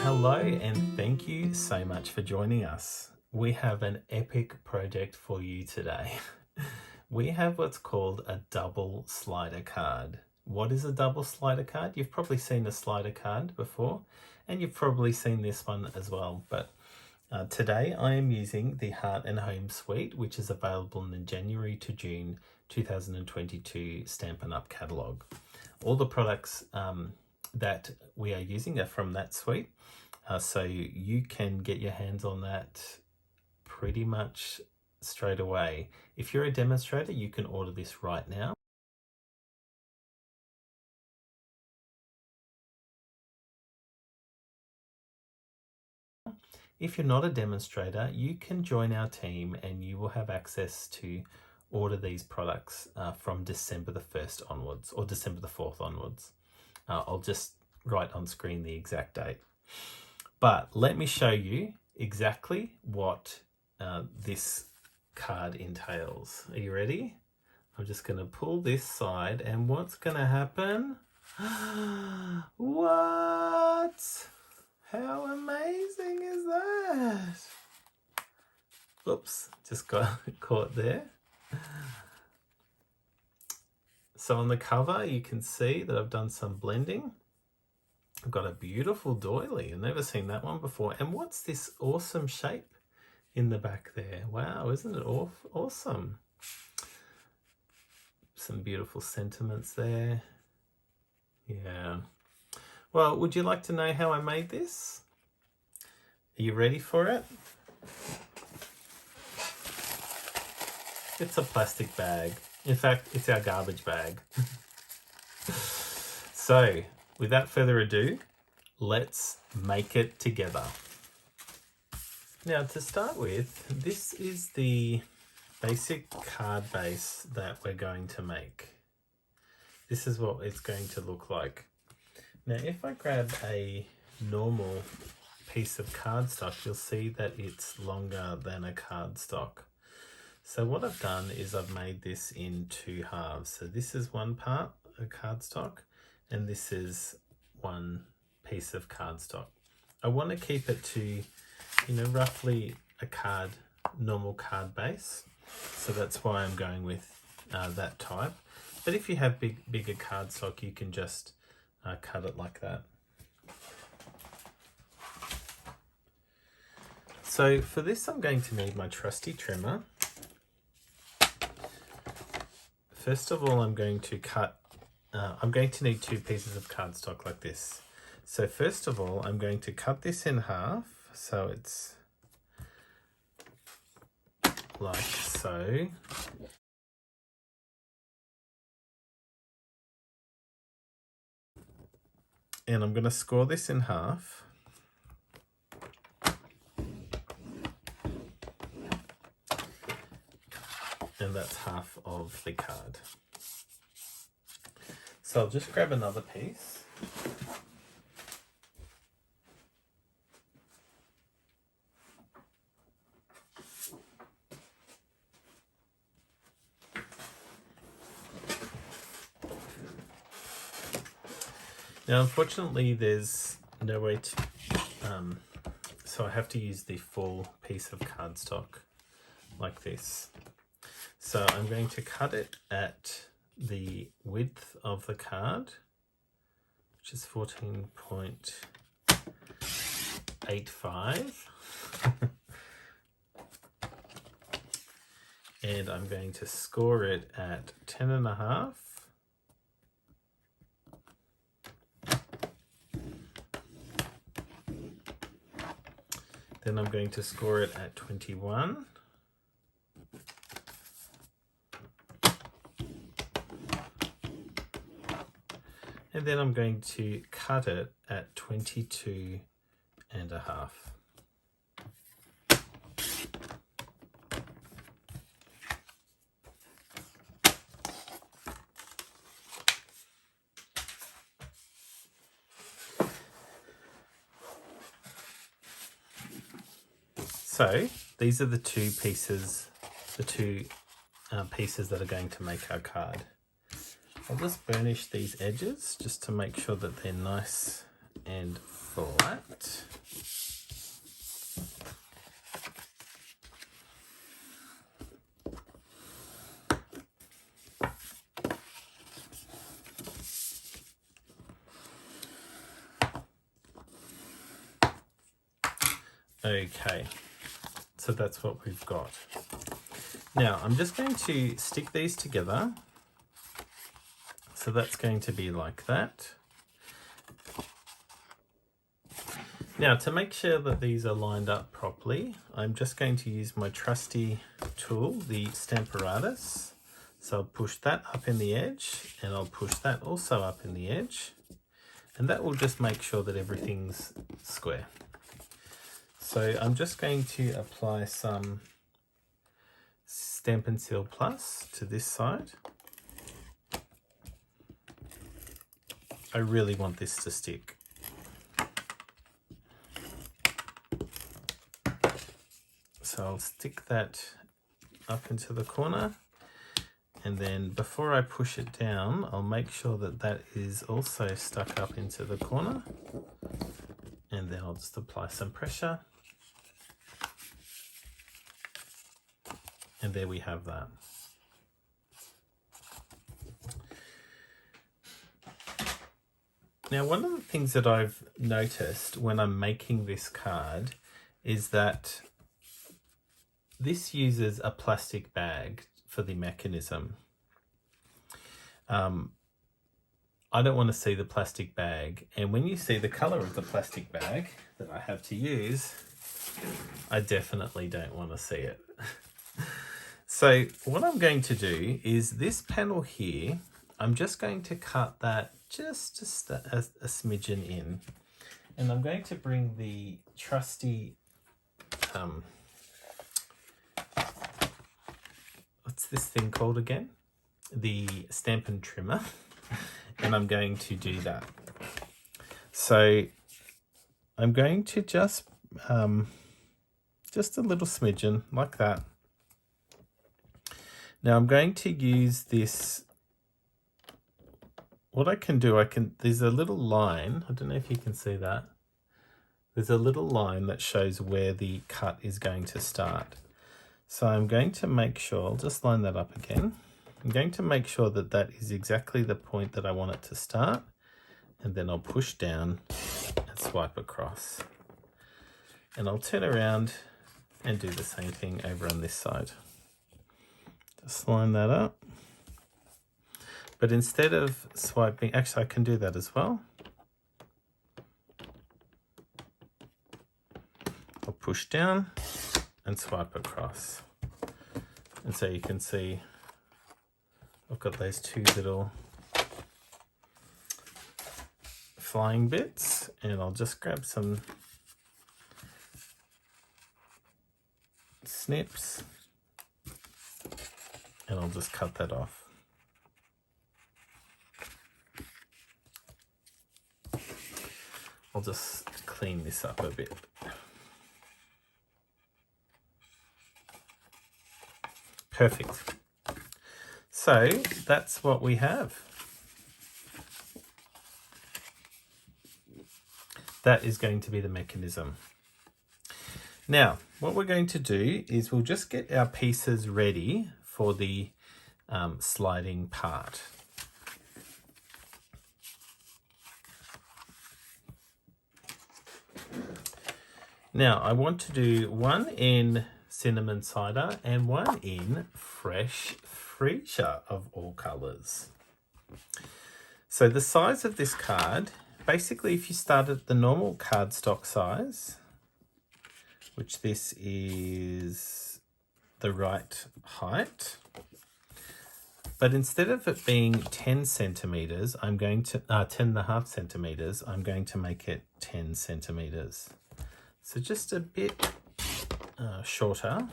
Hello and thank you so much for joining us. We have an epic project for you today. We have what's called a double slider card. What is a double slider card? You've probably seen a slider card before, and you've probably seen this one as well. But today I am using the Heart and Home Suite, which is available in the January to June 2022 Stampin' Up! Catalogue. All the products that we are using are from that suite. So you can get your hands on that pretty much straight away. If you're a demonstrator, you can order this right now. If you're not a demonstrator, you can join our team and you will have access to order these products from December the 1st onwards or December the 4th onwards. I'll just write on screen the exact date. But let me show you exactly what this card entails. Are you ready? I'm just going to pull this side, and what's going to happen? What? How amazing is that? Oops, just got caught there. So on the cover, you can see that I've done some blending. I've got a beautiful doily. I've never seen that one before. And what's this awesome shape in the back there? Wow, isn't it awesome? Some beautiful sentiments there. Yeah. Well, would you like to know how I made this? Are you ready for it? It's a plastic bag. In fact, it's our garbage bag. So, without further ado, let's make it together. Now, to start with, this is the basic card base that we're going to make. This is what it's going to look like. Now, if I grab a normal piece of cardstock, you'll see that it's longer than a cardstock. So what I've done is I've made this in two halves. So this is one part of cardstock, and this is one piece of cardstock. I want to keep it to, roughly a normal card base. So that's why I'm going with that type. But if you have bigger cardstock, you can just cut it like that. So for this, I'm going to need my trusty trimmer. First of all, I'm going to need two pieces of cardstock like this. So first of all, I'm going to cut this in half. So it's like so. And I'm going to score this in half. And that's half of the card. So I'll just grab another piece. Now, unfortunately, there's no way to, so I have to use the full piece of cardstock like this. So I'm going to cut it at the width of the card, which is 14.85. And I'm going to score it at 10.5. Then I'm going to score it at 21. And then I'm going to cut it at 22.5. So these are the two pieces that are going to make our card. I'll just burnish these edges just to make sure that they're nice and flat. Okay, so that's what we've got. Now I'm just going to stick these together. So that's going to be like that. Now to make sure that these are lined up properly, I'm just going to use my trusty tool, the Stamparatus. So I'll push that up in the edge and I'll push that also up in the edge. And that will just make sure that everything's square. So I'm just going to apply some Stampin' Seal Plus to this side. I really want this to stick. So I'll stick that up into the corner, and then before I push it down, I'll make sure that that is also stuck up into the corner, and then I'll just apply some pressure. And there we have that. Now, one of the things that I've noticed when I'm making this card is that this uses a plastic bag for the mechanism. I don't want to see the plastic bag, and when you see the color of the plastic bag that I have to use, I definitely don't want to see it. So what I'm going to do is this panel here, I'm just going to cut that just a smidgen in, and I'm going to bring the trusty what's this thing called again? The Stampin' Trimmer. And I'm going to do that. So I'm going to just a little smidgen like that. Now I'm going to use this. What I can do, there's a little line. I don't know if you can see that. There's a little line that shows where the cut is going to start. So I'm going to make sure, I'll just line that up again. I'm going to make sure that that is exactly the point that I want it to start. And then I'll push down and swipe across. And I'll turn around and do the same thing over on this side. Just line that up. But instead of swiping, actually I can do that as well. I'll push down and swipe across. And so you can see I've got those two little flying bits, and I'll just grab some snips and I'll just cut that off. I'll just clean this up a bit. Perfect. So that's what we have. That is going to be the mechanism. Now, what we're going to do is we'll just get our pieces ready for the sliding part. Now, I want to do one in cinnamon cider and one in fresh freesia of all colours. So the size of this card, basically if you start at the normal cardstock size, which this is the right height, but instead of it being 10 centimetres, I'm going to, 10.5 centimetres, I'm going to make it 10 centimetres. So just a bit shorter.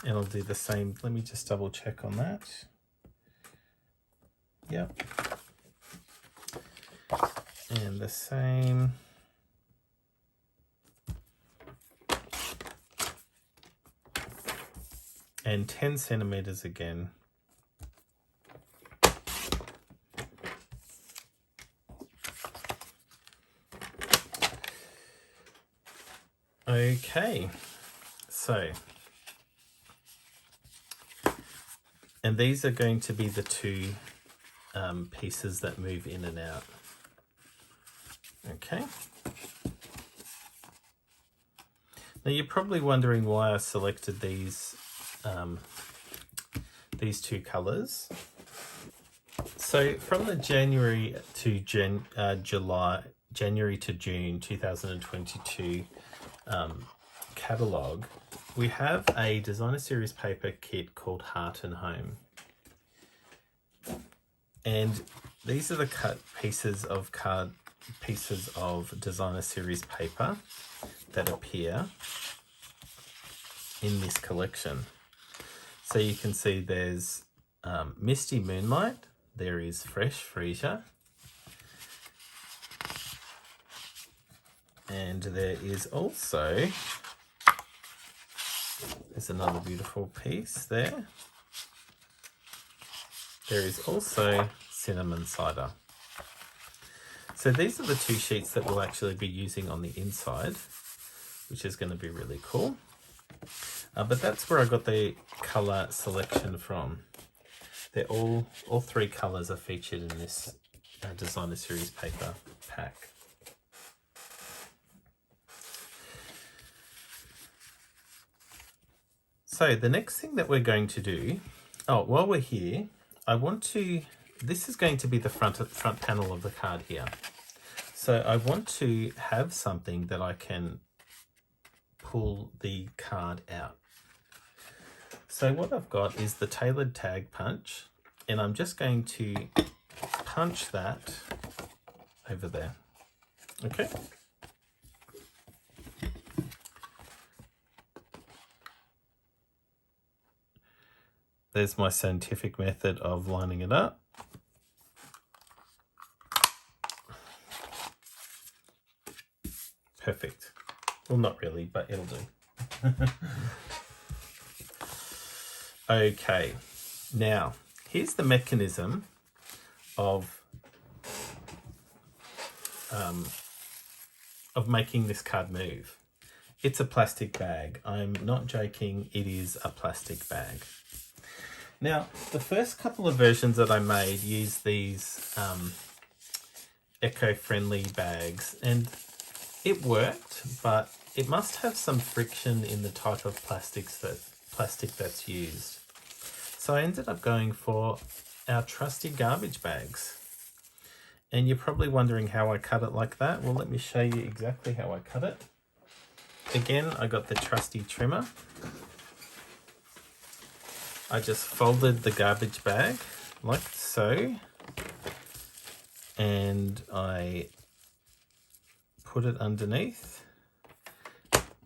And I'll do the same. Let me just double check on that. Yep. And the same. And 10 centimetres again. Okay, so, and these are going to be the two pieces that move in and out. Okay. Now you're probably wondering why I selected these two colours. So from the January to June 2022 catalogue, we have a designer series paper kit called Heart and Home. And these are the cut pieces of designer series paper that appear in this collection. So you can see there's Misty Moonlight, there is Fresh Freesia, and there is also, there's another beautiful piece there. There is also Cinnamon Cider. So these are the two sheets that we'll actually be using on the inside, which is going to be really cool. But that's where I got the colour selection from. They're all three colours are featured in this designer series paper pack. So the next thing that we're going to do, while we're here, this is going to be the front panel of the card here. So I want to have something that I can pull the card out. So what I've got is the tailored tag punch, and I'm just going to punch that over there. Okay. There's my scientific method of lining it up. Perfect. Well, not really, but it'll do. Okay, now here's the mechanism of making this card move. It's a plastic bag. I'm not joking, it is a plastic bag. Now, the first couple of versions that I made use these eco-friendly bags, and it worked, but it must have some friction in the type of plastic that's used. So I ended up going for our trusty garbage bags. And you're probably wondering how I cut it like that. Well, let me show you exactly how I cut it. Again, I got the trusty trimmer. I just folded the garbage bag like so, and I put it underneath,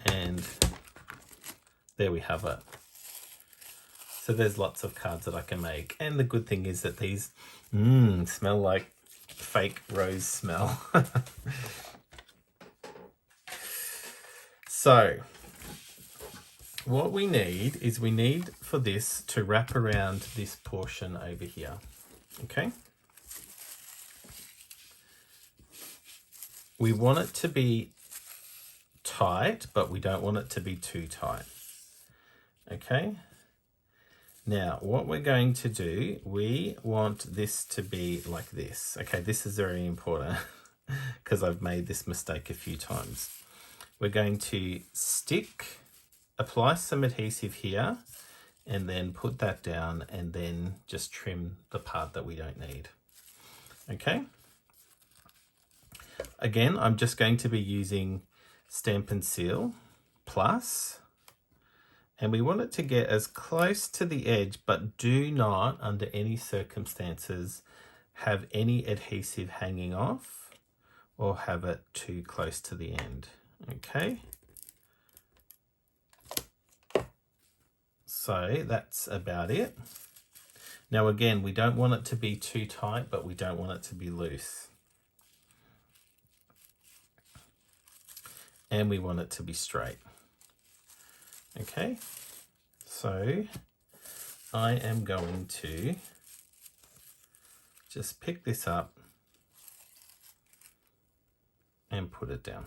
and there we have it. So there's lots of cards that I can make, and the good thing is that these smell like fake rose smell. So what we need for this to wrap around this portion over here. Okay. We want it to be tight, but we don't want it to be too tight. Okay. Now, what we're going to do, we want this to be like this. Okay, this is very important because I've made this mistake a few times. We're going to apply some adhesive here, and then put that down, and then just trim the part that we don't need. Okay. Again, I'm just going to be using Stamp & Seal Plus, and we want it to get as close to the edge, but do not, under any circumstances, have any adhesive hanging off or have it too close to the end. Okay. So that's about it. Now again, we don't want it to be too tight, but we don't want it to be loose. And we want it to be straight. Okay, so I am going to just pick this up and put it down.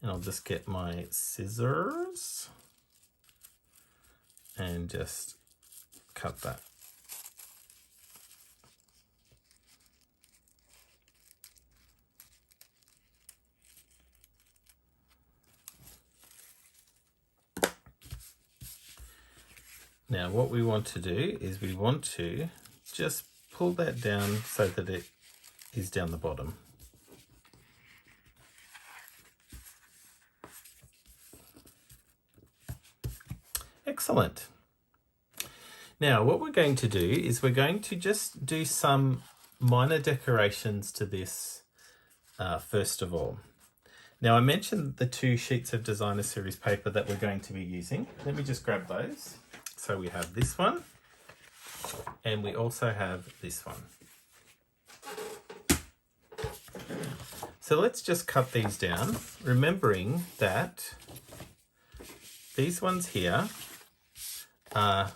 And I'll just get my scissors and just cut that. Now what we want to do is we want to just pull that down so that it is down the bottom. Excellent. Now what we're going to do is we're going to just do some minor decorations to this first of all. Now I mentioned the 2 sheets of designer series paper that we're going to be using. Let me just grab those. So we have this one and we also have this one. So let's just cut these down, remembering that these ones here are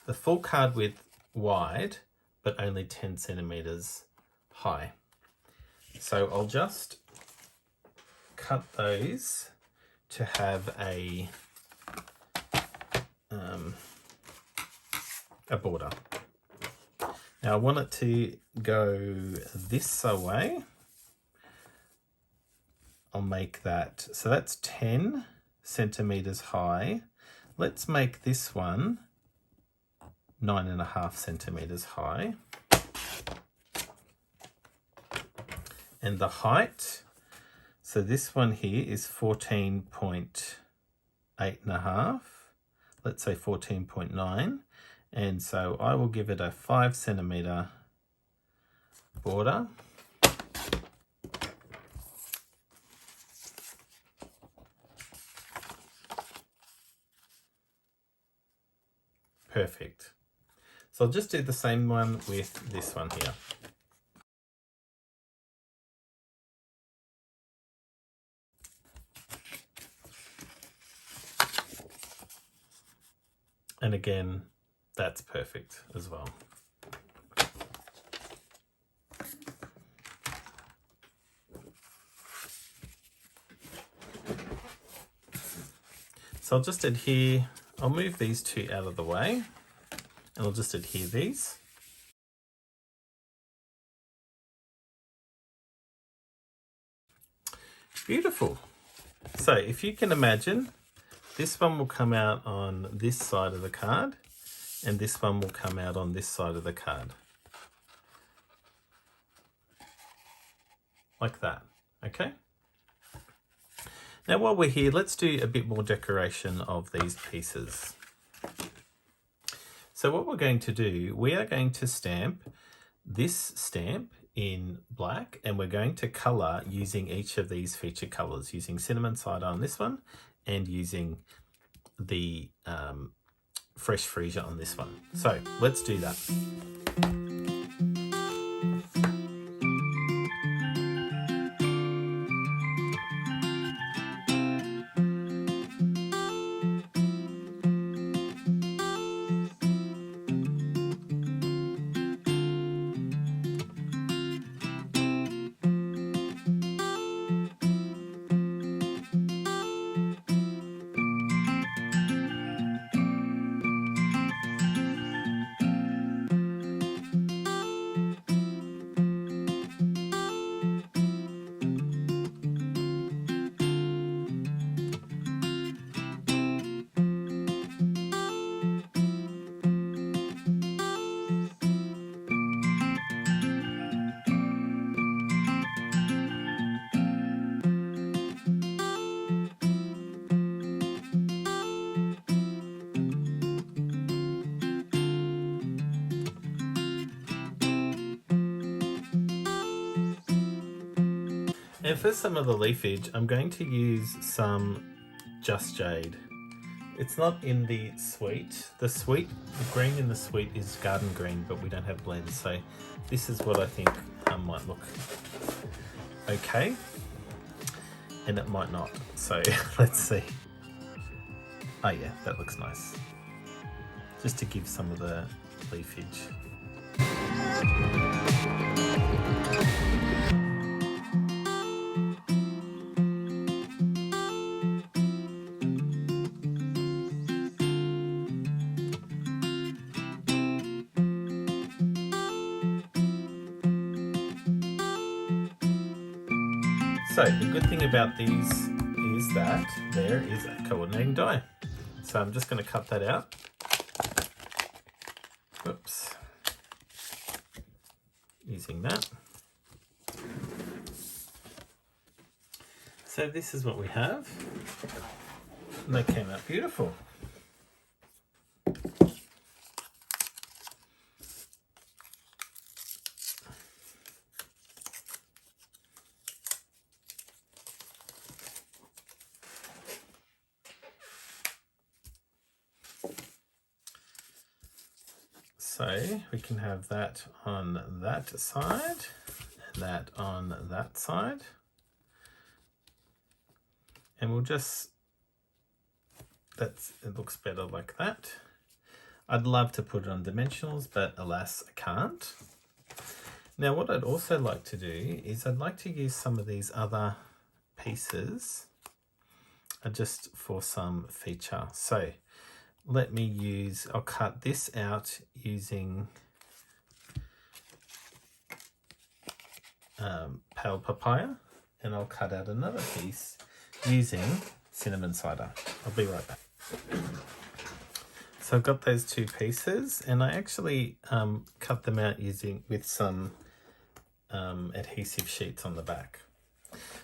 the full card width wide, but only 10 centimeters high. So I'll just cut those to have a border. Now I want it to go this way. I'll make that, so that's 10 centimeters high. Let's make this one 9.5 centimeters high. And the height, so this one here is 14.8.5. Let's say 14.9. And so I will give it a 5 centimeter border. Perfect. So I'll just do the same one with this one here. And again, that's perfect as well. So I'll just adhere, I'll move these 2 out of the way and I'll just adhere these. Beautiful. So if you can imagine, this one will come out on this side of the card and this one will come out on this side of the card. Like that, okay? Now while we're here, let's do a bit more decoration of these pieces. So what we're going to do, we are going to stamp this stamp in black and we're going to colour using each of these feature colours, using cinnamon cider on this one and using the fresh freesia on this one. So let's do that. And for some of the leafage, I'm going to use some Just Jade. It's not in the sweet. The green in the sweet is garden green, but we don't have blends. So this is what I think might look okay. And it might not. So let's see. Oh yeah, that looks nice. Just to give some of the leafage. So the good thing about these is that there is a coordinating die. So I'm just going to cut that out. Whoops. Using that. So this is what we have. And they came out beautiful. So we can have that on that side and that on that side. And we'll just, it looks better like that. I'd love to put it on dimensionals, but alas, I can't. Now what I'd also like to do is I'd like to use some of these other pieces just for some feature. So let me use, I'll cut this out using pale papaya, and I'll cut out another piece using cinnamon cider. I'll be right back. So I've got those two pieces, and I actually cut them out with some adhesive sheets on the back.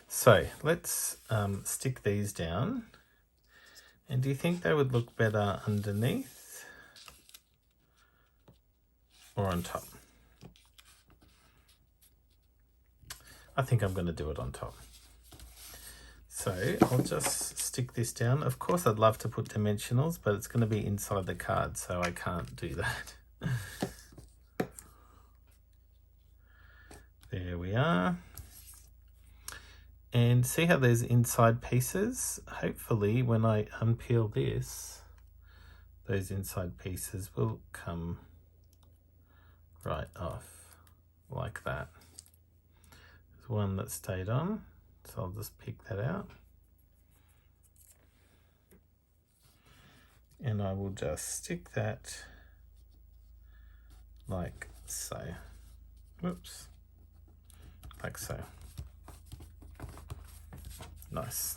So let's stick these down. And do you think they would look better underneath or on top? I think I'm going to do it on top. So I'll just stick this down. Of course, I'd love to put dimensionals, but it's going to be inside the card, so I can't do that. There we are. And see how there's inside pieces? Hopefully when I unpeel this, those inside pieces will come right off like that. There's one that stayed on, so I'll just pick that out. And I will just stick that like so. Whoops. Like so. Nice.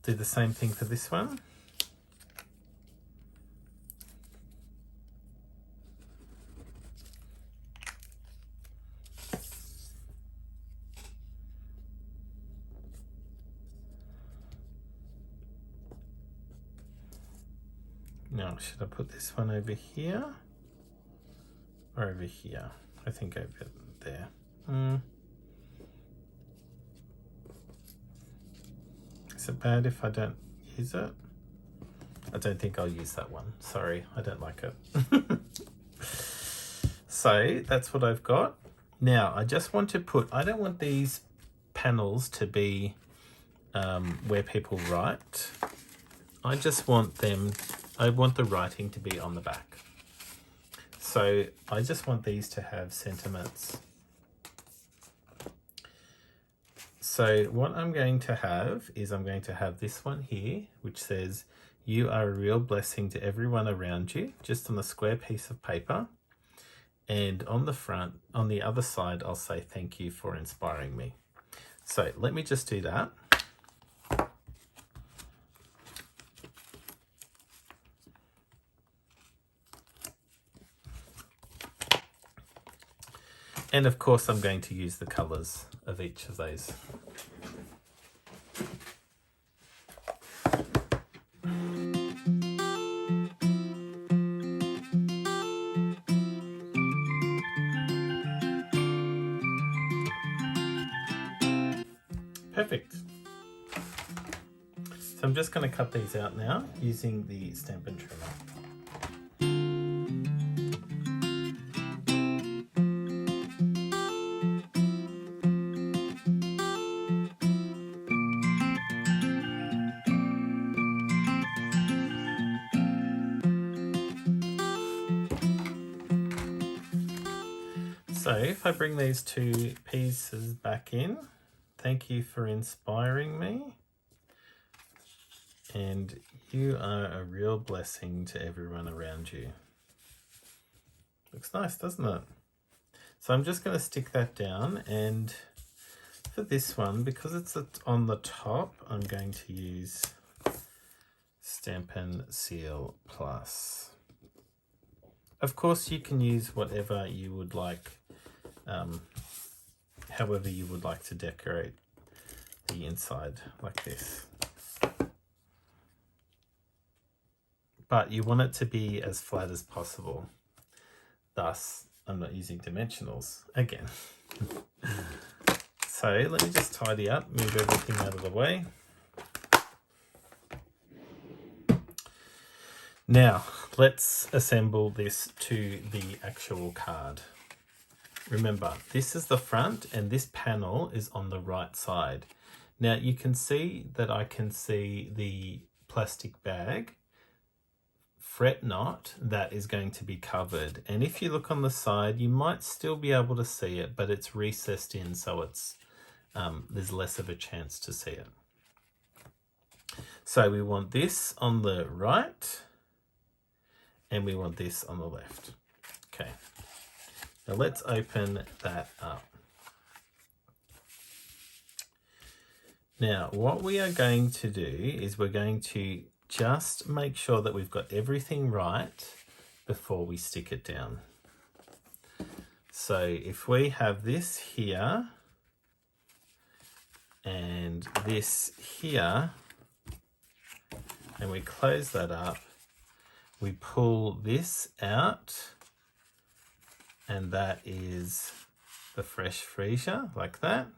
Do the same thing for this one. Now, should I put this one over here or over here? I think over there. Is it bad if I don't use it? I don't think I'll use that one. Sorry, I don't like it. So that's what I've got. Now I just want to put, I don't want these panels to be where people write. I just want them, I want the writing to be on the back. So I just want these to have sentiments. So what I'm going to have is I'm going to have this one here, which says, "You are a real blessing to everyone around you," just on a square piece of paper. And on the front, on the other side, I'll say, "Thank you for inspiring me." So let me just do that. And of course, I'm going to use the colors of each of those. Perfect. So I'm just going to cut these out now using the Stampin' Trimmer. So if I bring these two pieces back in, "Thank you for inspiring me," and "You are a real blessing to everyone around you." Looks nice, doesn't it? So I'm just going to stick that down, and for this one, because it's on the top, I'm going to use Stampin' Seal Plus. Of course, you can use whatever you would like, however you would like to decorate the inside like this. But you want it to be as flat as possible. Thus, I'm not using dimensionals again. So let me just tidy up, move everything out of the way. Now, let's assemble this to the actual card. Remember, this is the front and this panel is on the right side. Now, you can see that I can see the plastic bag. Fret not, that is going to be covered. And if you look on the side, you might still be able to see it, but it's recessed in, so it's there's less of a chance to see it. So we want this on the right, and we want this on the left. Okay, now let's open that up. Now, what we are going to do is we're going to just make sure that we've got everything right before we stick it down. So if we have this here and this here, and we close that up, we pull this out, and that is the fresh freesia, like that.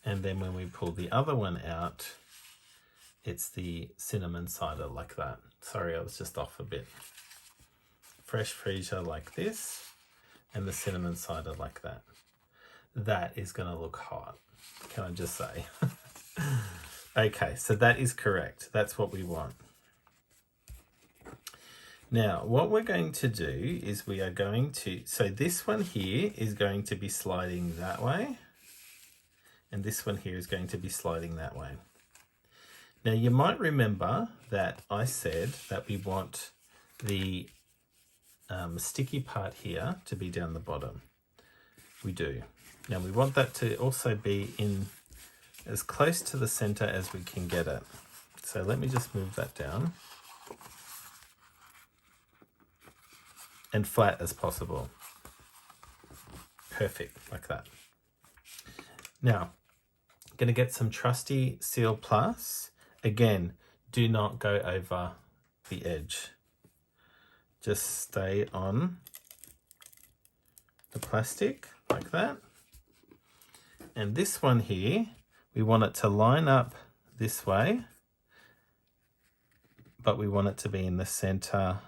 And then when we pull the other one out, it's the cinnamon cider, like that. Sorry, I was just off a bit. Fresh freesia like this, and the cinnamon cider like that. That is going to look hot, can I just say? Okay, so that is correct. That's what we want. Now, what we're going to do is we are going to, so this one here is going to be sliding that way, and this one here is going to be sliding that way. Now, you might remember that I said that we want the sticky part here to be down the bottom. We do. Now, we want that to also be in as close to the center as we can get it. So let me just move that down. And flat as possible. Perfect, like that. Now, I'm going to get some trusty Seal Plus. Again, do not go over the edge. Just stay on the plastic like that. And this one here, we want it to line up this way, but we want it to be in the center.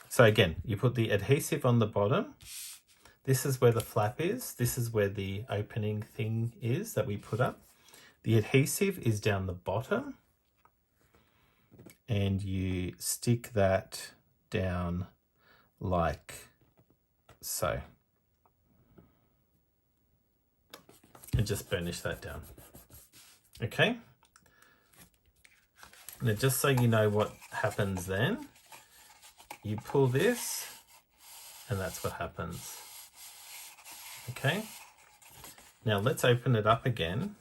So again, you put the adhesive on the bottom. This is where the flap is. This is where the opening thing is that we put up. The adhesive is down the bottom, and you stick that down like so. And just burnish that down. Okay? Now, just so you know what happens then, you pull this, and that's what happens. Okay? Now, let's open it up again.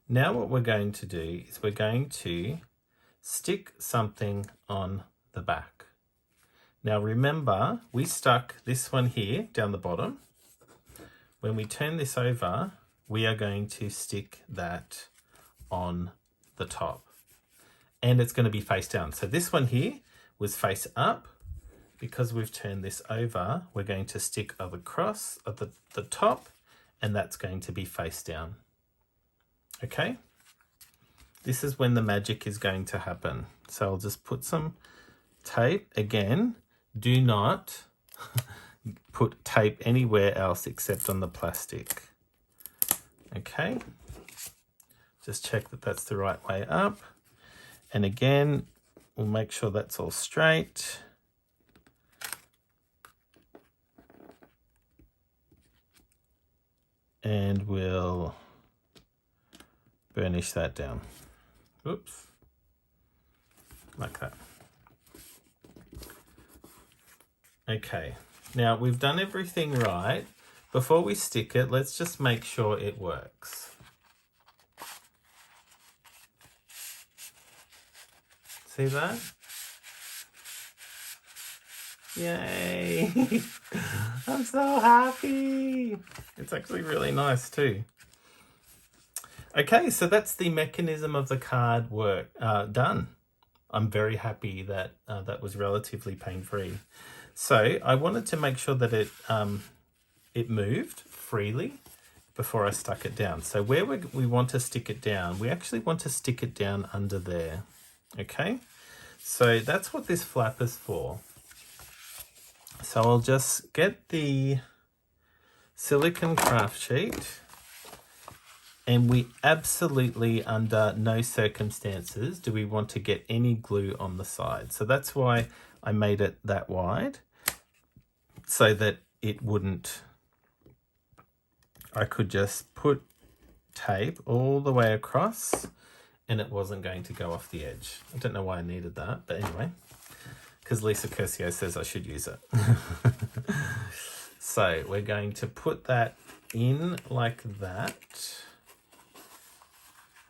Now what we're going to do is we're going to stick something on the back. Now remember, we stuck this one here down the bottom. When we turn this over, we are going to stick that on the top. And it's going to be face down. So this one here was face up. Because we've turned this over, we're going to stick across at the top, and that's going to be face down. Okay? This is when the magic is going to happen. So I'll just put some tape. Again, do not put tape anywhere else except on the plastic. Okay? Just check that that's the right way up. And again, we'll make sure that's all straight. And we'll burnish that down. Oops. Like that. Okay. Now, we've done everything right, before we stick it, let's just make sure it works. See that? Yay! I'm so happy. It's actually really nice too. Okay, so that's the mechanism of the card work done. I'm very happy that that was relatively pain-free. So I wanted to make sure that it moved freely before I stuck it down. So where we want to stick it down, we actually want to stick it down under there. Okay, so that's what this flap is for. So I'll just get the silicone craft sheet, and we absolutely under no circumstances do we want to get any glue on the side. So that's why I made it that wide, so that it wouldn't, I could just put tape all the way across and it wasn't going to go off the edge. I don't know why I needed that, but anyway, because Lisa Curcio says I should use it. So we're going to put that in like that,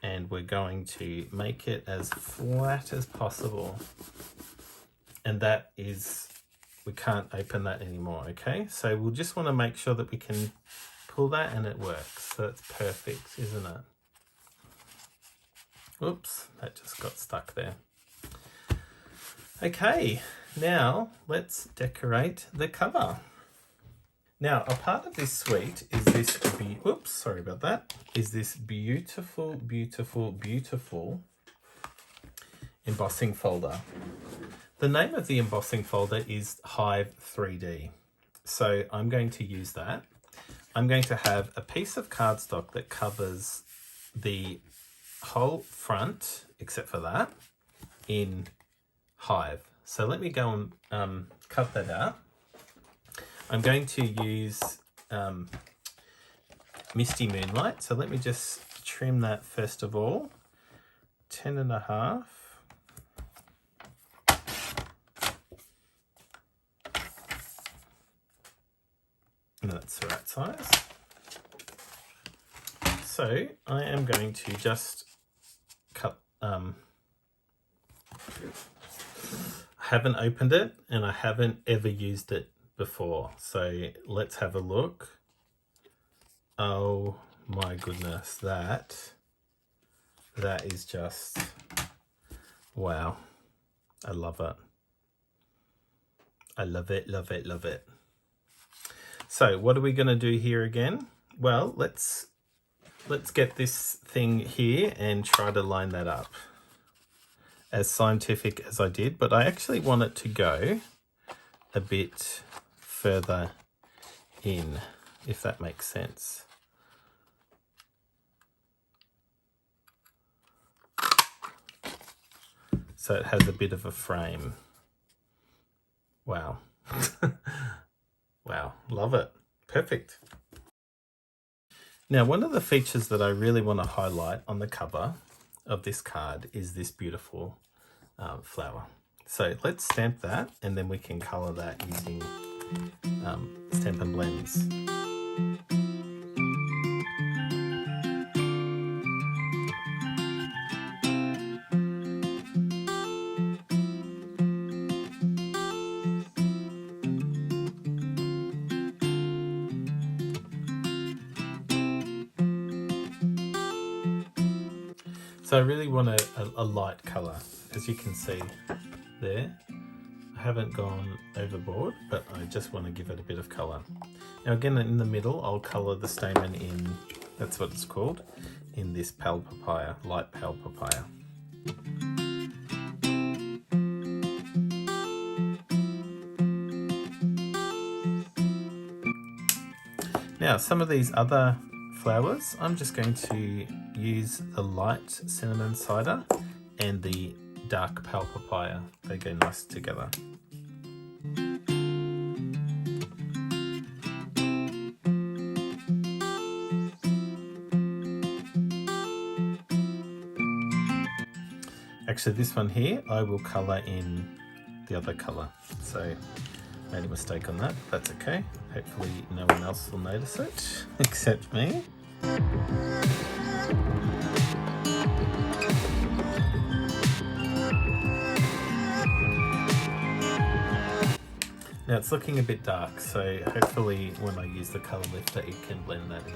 and we're going to make it as flat as possible. And that is, we can't open that anymore, okay? So we'll just want to make sure that we can pull that and it works. So it's perfect, isn't it? Oops, that just got stuck there. Okay, now let's decorate the cover. Now, a part of this suite is this, oops, sorry about that, is this beautiful, beautiful, beautiful embossing folder. The name of the embossing folder is Hive 3D. So I'm going to use that. I'm going to have a piece of cardstock that covers the whole front, except for that, in Hive. So let me go and cut that out. I'm going to use Misty Moonlight. So let me just trim that first of all. 10.5. And that's the right size. So I am going to just cut, I haven't opened it and I haven't ever used it before. So let's have a look. Oh my goodness, that is just, wow. I love it. I love it, love it, love it. So what are we going to do here again? Well, let's get this thing here and try to line that up as scientific as I did, but I actually want it to go a bit further in, if that makes sense. So it has a bit of a frame. Wow. Wow, love it. Perfect. Now, one of the features that I really want to highlight on the cover of this card is this beautiful flower. So let's stamp that, and then we can colour that using Stampin' Blends. So I really want a light colour, as you can see there. I haven't gone overboard, but I just want to give it a bit of colour. Now again, in the middle, I'll colour the stamen in, that's what it's called, in this pale papaya, light pale papaya. Now, some of these other flowers, I'm just going to use the light cinnamon cider and the dark pale papaya. They go nice together. Actually, this one here, I will colour in the other colour. So Made a mistake on that. That's okay. Hopefully no one else will notice it except me. Now it's looking a bit dark, so hopefully when I use the colour lifter it can blend that in.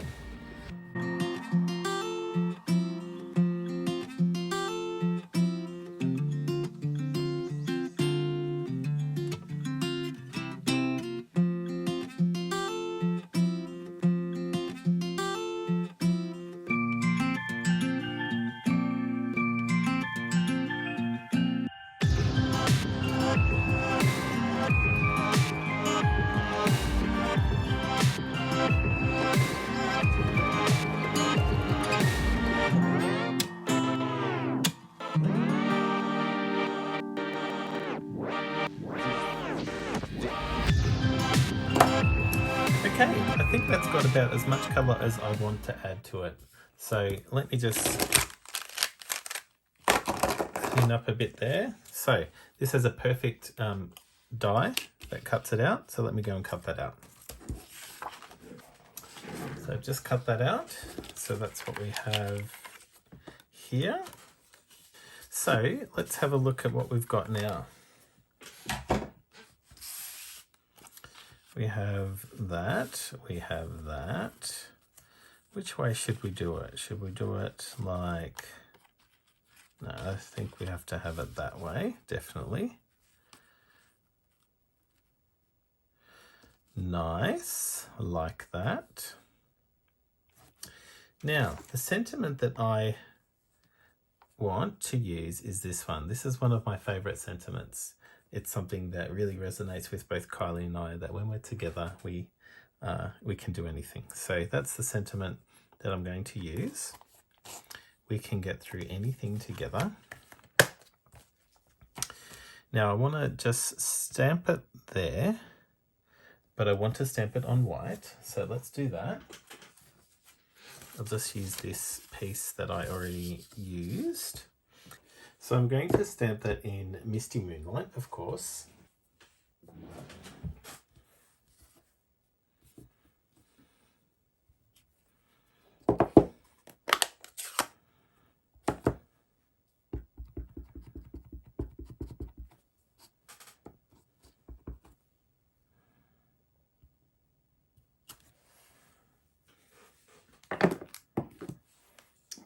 Okay, I think that's got about as much colour as I want to add to it. So let me just clean up a bit there. So this has a perfect die that cuts it out. So let me go and cut that out. So I've just cut that out. So that's what we have here. So let's have a look at what we've got now. We have that, we have that. Which way should we do it? Should we do it like, no, I think we have to have it that way, definitely. Nice, like that. Now, the sentiment that I want to use is this one. This is one of my favorite sentiments. It's something that really resonates with both Kylie and I, that when we're together, we can do anything. So that's the sentiment that I'm going to use. We can get through anything together. Now I want to just stamp it there, but I want to stamp it on white. So let's do that. I'll just use this piece that I already used. So I'm going to stamp that in Misty Moonlight, of course.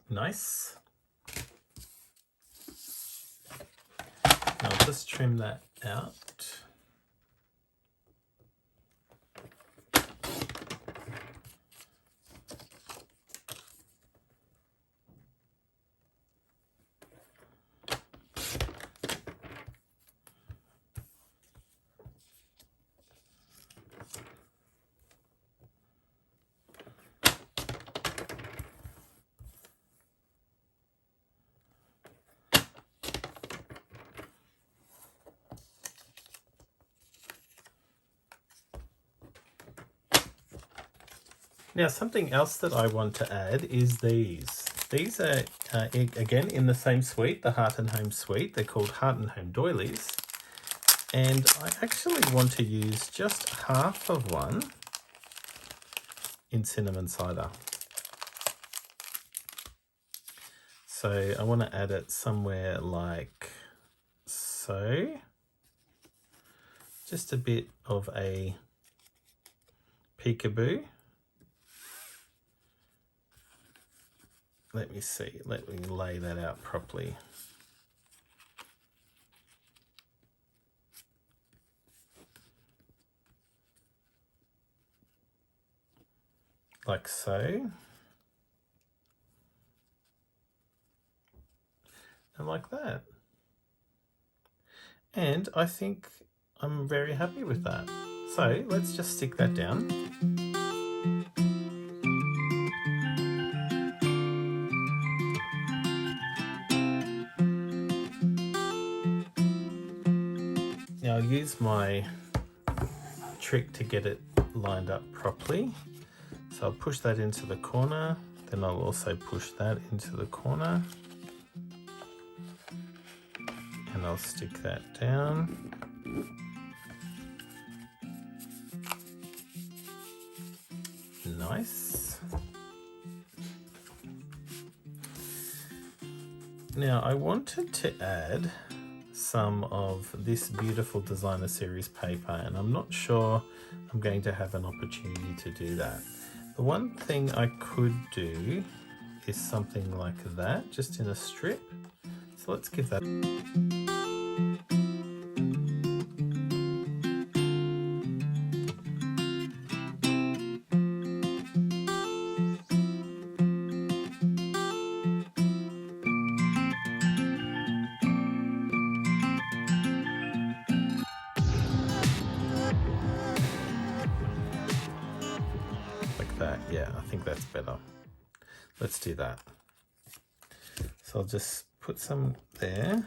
Nice. I'll just trim that out. Now, something else that I want to add is these. These are, again, in the same suite, the Heart and Home suite. They're called Heart and Home doilies. And I actually want to use just half of one in cinnamon cider. So I want to add it somewhere like so. Just a bit of a peekaboo. Let me see, let me lay that out properly. Like so. And like that. And I think I'm very happy with that. So let's just stick that down. Now I'll use my trick to get it lined up properly. So I'll push that into the corner, then I'll also push that into the corner. And I'll stick that down. nice. Now I wanted to add some of this beautiful designer series paper, and I'm not sure I'm going to have an opportunity to do that. The one thing I could do is something like that, just in a strip. So let's give that. Like that, yeah, I think that's better. Let's do that. So I'll just put some there.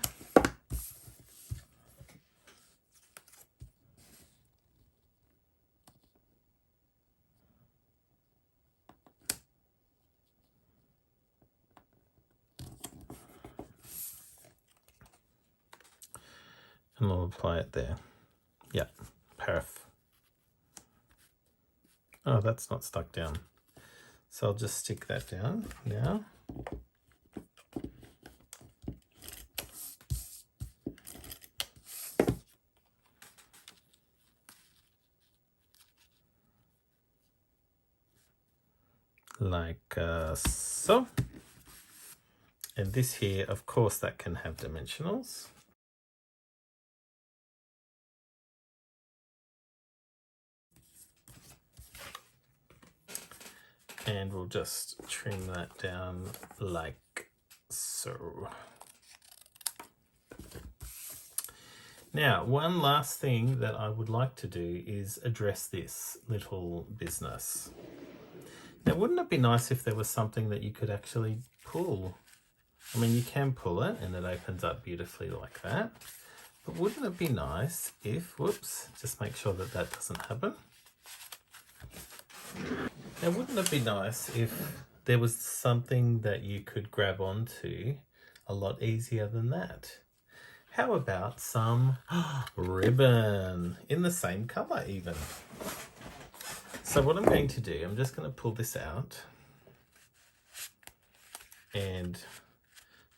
And I'll apply it there. Yeah, perf. Oh, that's not stuck down. So I'll just stick that down now. Like so. And this here, of course, that can have dimensionals. And we'll just trim that down like so. Now, one last thing that I would like to do is address this little business. Now, wouldn't it be nice if there was something that you could actually pull? I mean, you can pull it and it opens up beautifully like that. But wouldn't it be nice if, whoops, just make sure that that doesn't happen. Now, wouldn't it be nice if there was something that you could grab onto a lot easier than that? How about some ribbon in the same color even? So what I'm going to do, I'm just going to pull this out and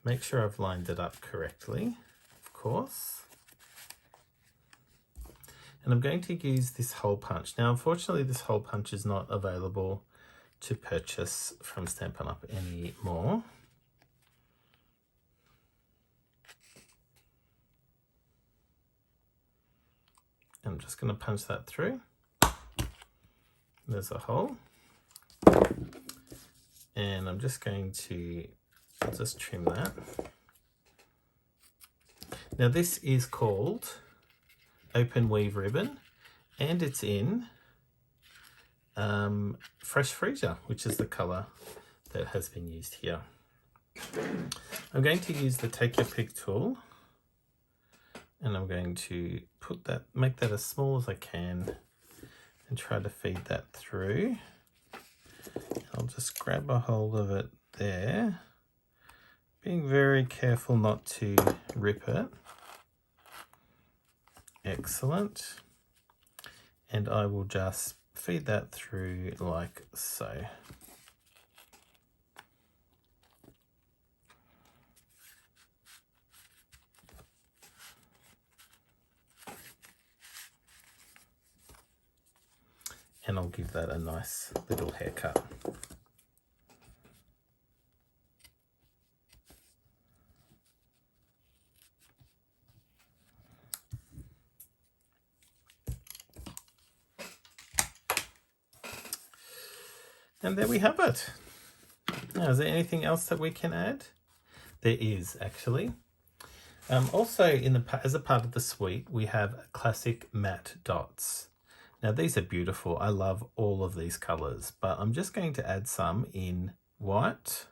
make sure I've lined it up correctly, of course. And I'm going to use this hole punch. Now, unfortunately, this hole punch is not available to purchase from Stampin' Up! Anymore. And I'm just going to punch that through. There's a hole. And I'm just going to just trim that. Now, this is called Open Weave Ribbon, and it's in Fresh Freesia, which is the color that has been used here. I'm going to use the Take Your Pick tool, and I'm going to put that, make that as small as I can, and try to feed that through. I'll just grab a hold of it there, being very careful not to rip it. Excellent. And I will just feed that through like so. And I'll give that a nice little haircut. And there we have it. Now, is there anything else that we can add? There is actually. Also, as a part of the suite, we have classic matte dots. Now, these are beautiful. I love all of these colors, but I'm just going to add some in white.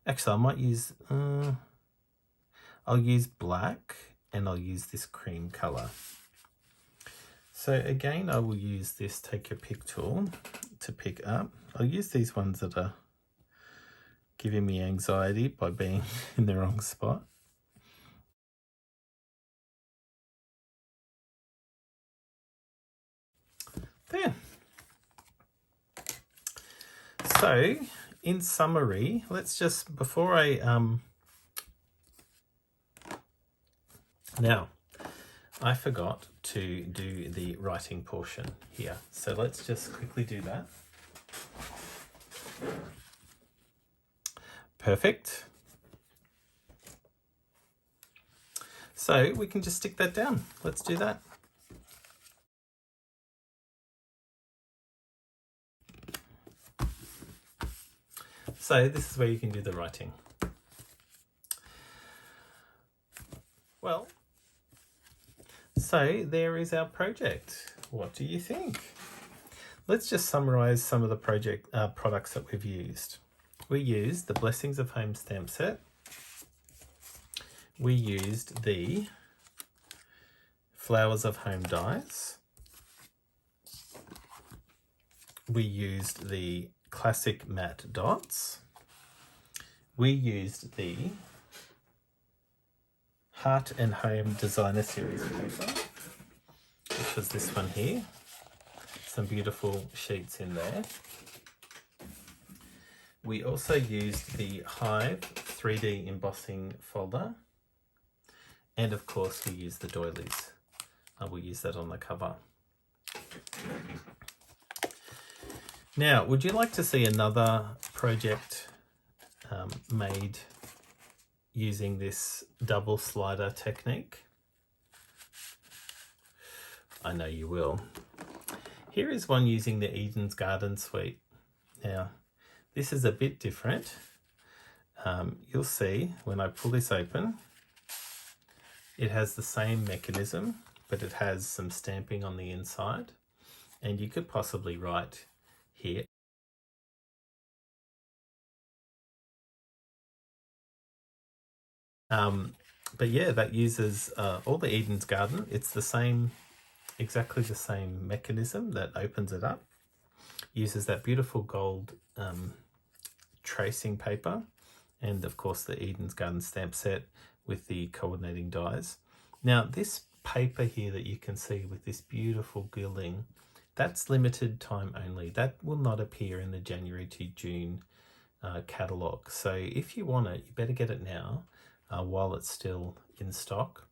Actually, I might use, I'll use black, and I'll use this cream color. So again, I will use this Take Your Pick tool to pick up. I'll use these ones that are giving me anxiety by being in the wrong spot. There. So in summary, let's just, before I, now I forgot to do the writing portion here. So let's just quickly do that. Perfect. So we can just stick that down. Let's do that. So this is where you can do the writing. Well, so there is our project. What do you think? Let's just summarize some of the products that we've used. We used the Blessings of Home stamp set. We used the Flowers of Home dies. We used the classic matte dots. We used the Heart and Home Designer Series paper, which was this one here. Some beautiful sheets in there. We also used the Hive 3D embossing folder. And of course we used the doilies. We'll use that on the cover. Now, would you like to see another project made using this double slider technique? I know you will. Here is one using the Eden's Garden suite. Now, this is a bit different. You'll see when I pull this open, it has the same mechanism, but it has some stamping on the inside. And you could possibly write here. But yeah, that uses all the Eden's Garden. It's the same, exactly the same mechanism that opens it up. Uses that beautiful gold tracing paper, and of course the Eden's Garden stamp set with the coordinating dies. Now this paper here that you can see with this beautiful gilding, that's limited time only. That will not appear in the January to June catalogue. So if you want it, you better get it now while it's still in stock.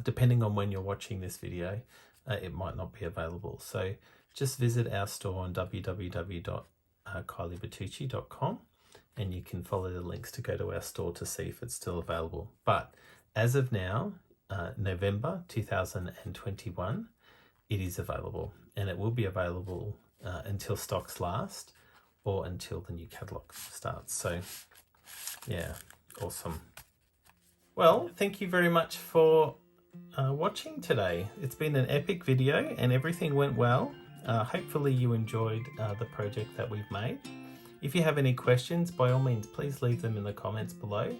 Depending on when you're watching this video, it might not be available. So just visit our store on www.kyliebertucci.com and you can follow the links to go to our store to see if it's still available. But as of now, November 2021, it is available, and it will be available until stocks last or until the new catalogue starts. So yeah, awesome. Well, thank you very much for watching today. It's been an epic video and everything went well. Hopefully you enjoyed the project that we've made. If you have any questions, by all means, please leave them in the comments below.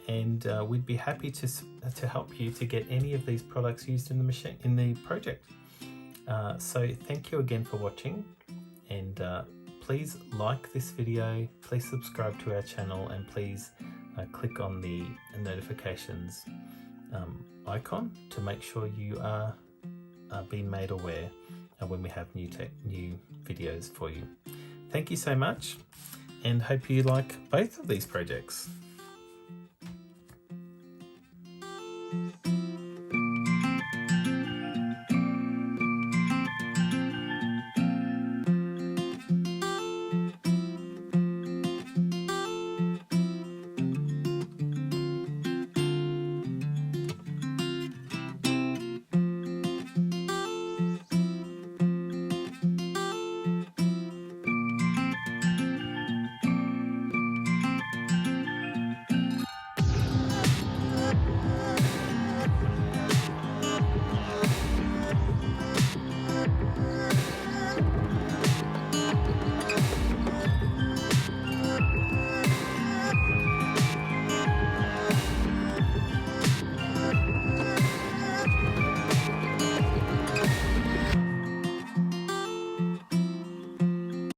And we'd be happy to help you to get any of these products used in the project. So thank you again for watching, and please like this video, please subscribe to our channel, and please click on the notifications icon to make sure you are being made aware when we have new videos for you. Thank you so much, and hope you like both of these projects.